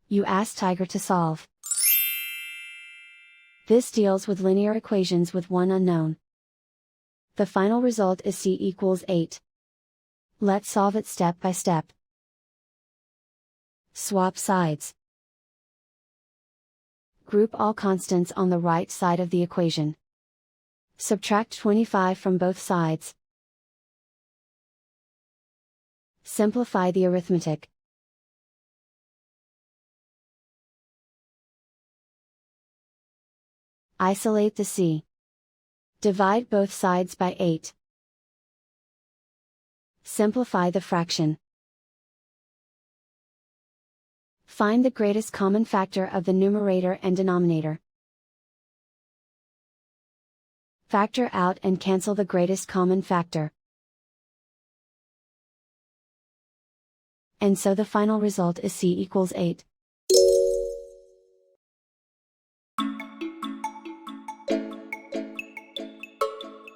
You ask Tiger to solve. This deals with linear equations with one unknown. The final result is c equals 8. Let's solve it step by step. Swap sides. Group all constants on the right side of the equation. Subtract 25 from both sides. Simplify the arithmetic. Isolate the c. Divide both sides by 8. Simplify the fraction. Find the greatest common factor of the numerator and denominator. Factor out and cancel the greatest common factor. And so the final result is c equals 8.